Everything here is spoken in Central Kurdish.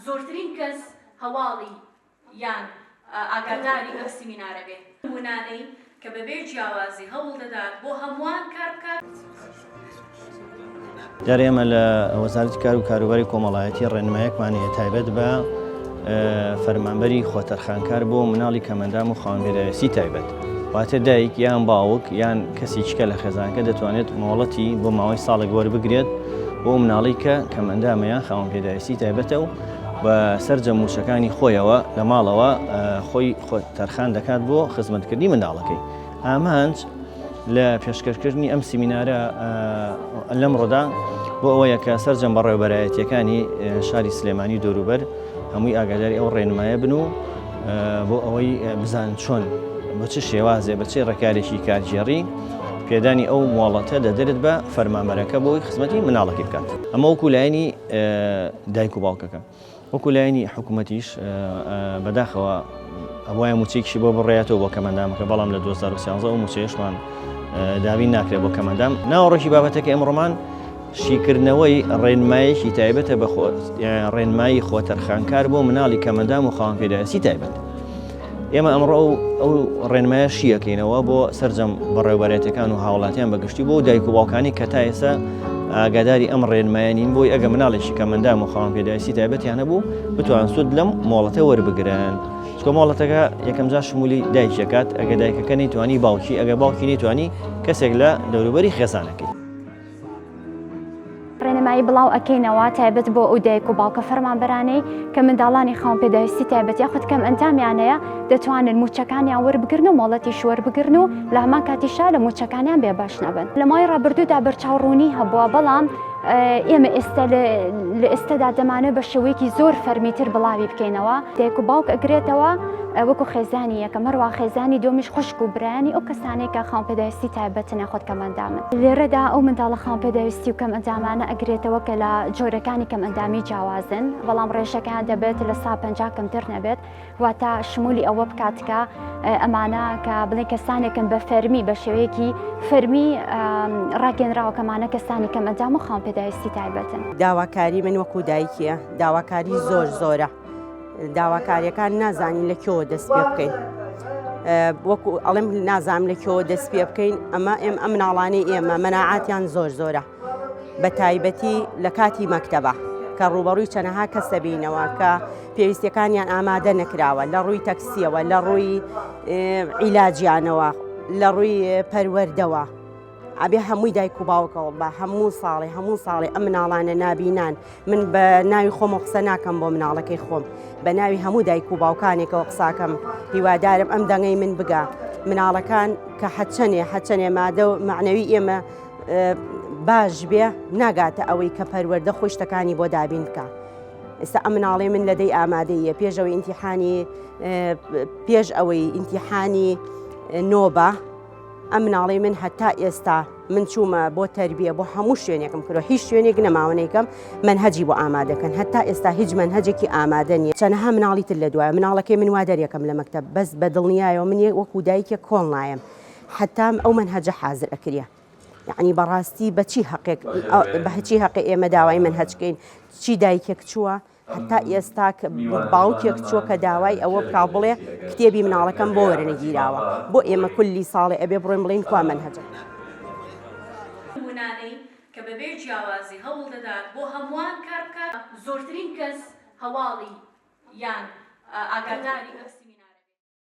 زۆرترین کەس هەواڵی یان ئاگاداری ئەم سیمینارە بێت نمونانەی کە بەبێ جیاوازی هەوڵ دەدات بۆ هەمووان کار بکات. جارێ ئێمە لە وەزارەتی کار و کاروباری کۆمەڵایەتی ڕێنماییەکمان هەیە تایبەت بە فەرمانبەری خۆتەرخانکار بۆ مناڵی کەمەندام و خاوەنپێداویستی تایبەت. واتە دایک یان باوک یان کەسی چکە لە خێزانەکە دەتوانێت مۆڵەتی بۆ ماوەی ساڵێک وەربگرێت بۆ مناڵی کە کەمەندامە یان خاوەنپێداویستی تایبەتە و بە سەرجەم موشەکانی خۆیەوە لە ماڵەوە خۆی خۆتەرخان دەکات بۆ خزمەتکردنی منداڵەکەی. ئامانج لە پێشکەشکردنی ئەم سیمینارە لەمڕۆدا بۆ ئەوەیە کە سەرجەم بە ڕێوەبەرایەتیەکانی شاری سلێمانی دەوروبەر هەمووی ئاگاداری ئەو ڕێنمایە بن و بۆ ئەوەی بزان چۆن بە چ شێوازێ بە چه ڕێکارێکی کارژێڕی پێدانی ئەو مۆڵەتە دەدرێت بە فەرمانبەرەکە بۆی خزمەتی مناڵەکەی بکات. ئەمە وەکو لایەنی دایک و باوکەکە. وەکو لایەنی حکوومەتیش بەداخەوە ئەوایە موچێکیشی بۆ بڕێتەوە بۆ کەمەندامەکە، بەڵام لە 2013 ئەو موچەیەشمان داوین ناکرێت بۆ کەمەندام. ناوەڕۆکی بابەتەکە ئەمڕۆمان شیکردنەوەی ڕێنمایەکی تایبەتە بە ڕێنمایی خۆتەرخانکار بۆ مناڵی کەمەندام و خاوەنپێداویستی تایبەت. ئێمە ئەمڕۆ ئەو ڕێنمایە شیەکەینەوە بۆ سەرجەم بەڕێوەبەرێتەکان و هاوڵاتیان بەگشتی بۆ دایک و باوکانی کە تا ئێستا ئاگاداری ئەم ڕێنمایە نین بۆی ئەگە مناڵێکی کەمەندام و خاوەنپێداویستی تایبەتیان هەبوو بتوان سوود لەم مۆڵەتە وەربگرن. چکە مۆڵەتەکە یەکەم جار شمولی دایکەکات، ئەگە دایکەکە نەیتوانی باوکی، ئەگە باوکی نەیتوانی کەسێک لە دەوروبەری خێزانەکەی. ڕێنمایی بڵاو ئەکەینەوە تایبەت بۆ ئەو دایک و باوکە فەرمانبەرانەی کە منداڵانی خاوەنپێداویستی تایبەت یاخود کەم ئەنجامیانەیە دەتوانن موچەکانیان وەربگرن و مۆڵەتیش وەربگرن و لە هەمان کاتیشا لە موچەکانیان بێبەش نەبن. لە ماوەی ڕابردوودا بەرچاوڕوونی هەبووە، بەڵام ئێمە ئێستا لە ئێستادا دەمانێت بە شێوەیەکی زۆر فەرمیتر بڵاوی بکەینەوە. دایک و باوک ئەگرێتەوە وەکو خێزانی یەکەم، هەروە خێزانی دۆمیش خوشک و برایانی ئەو کەسانەی کە خاوەنپێداویستی تایبەتن یاخود کەمەندامن. لێرەدا ئەو منداڵە خاوەنپێداویستی و کەم ئەنجامانە ئەگرێتەوە کە لە جۆرەکانی کەم ئەندامی جیاوازن، بەڵام ڕێژەکان دەبێت لە 150 کەمتر نەبێت، واتە شمولی ئەوە بکات کە ئەمانە کە بڵێن کەسانێکن بە فەرمی بە شێوەیەکی فەرمی ڕاگەنراوە کەمانە کەسانی کەم ئەنجام و خاوەنپێداویستی تایبەتن. داواکاری من وەکو دایکیە، داواکاری زۆرە. داواکاریەکان نازانین لە کێوە دەست پێ بکەین، وەکو ئەڵێم نازانم لە کێوە دەست پێ بکەین. ئەمە ئەم مناڵانەی ئێمە مەناعاتیان زۆرە، بە تایبەتی لە کاتی مەکتەبە کە ڕوبەڕووی چەنەها کەس دەبینەوە کە پێویستیەکانیان ئامادە نەکراوە، لە ڕووی تەکسیەوە، لە ڕووی عیلاجیانەوە، لە ڕووی پەروەردەوە. ئەبێ هەمووی دایک و باوکەوە بە هەموو ساڵی ئەم مناڵانە نابینان. من بە ناوی خۆم قسە ناکەم بۆ مناڵەکەی خۆم، بە ناوی هەموو دایک و باوکانێکەوە قساکەم. هیوادارم ئەم دەنگەی من بگا مناڵەکان کە حەچەنێ مادە و معنەوی ئێمە باش بێ، ناگاتە ئەوەی کە پەروەردە خۆی شتەکانی بۆ دابین بکە. ئێستا ئەم مناڵێ من لە دەی ئامادەیە پێش ئەوەی ئیمتیحانی نۆبە. ئەم مناڵی من هەتا ئێستا من چوومە بۆ تەربیە بۆ هەموو شوێنێکم کردو، هیچ شوێنێک نەماوەنێکم منهەجی بۆ ئامادەکەن. هەتا ئێستا هیچ منهەجێکی ئامادە نییە. چەنەها مناڵی تر لە دوایە مناڵەکەی من وا دەرێکم لە مەکتەب، بەس بە دڵنیایەوە من وەکو دایکێک کۆڵ نایم حتا ئەو منهەجە حازر ئەکرێ. یعنی بەڕاستی بەچی حەقی ئێمە داوای منهەجکەین، چی دایکێک چووە هەتا ئێستا باوکێک چووە کە داوای ئەوە بکا بڵێ کتێبی مناڵەکەم بۆ وەرنەگیراوە، بۆ ئێمە کولی ساڵی ئەبێ بڕۆین بڵین کوا منهەجە. نمونانەی کە بەبێ جیاوازی هەوڵ دەدات بۆ هەمووان کار بکات. زۆرترین کەس هەواڵی یان ئاگاداری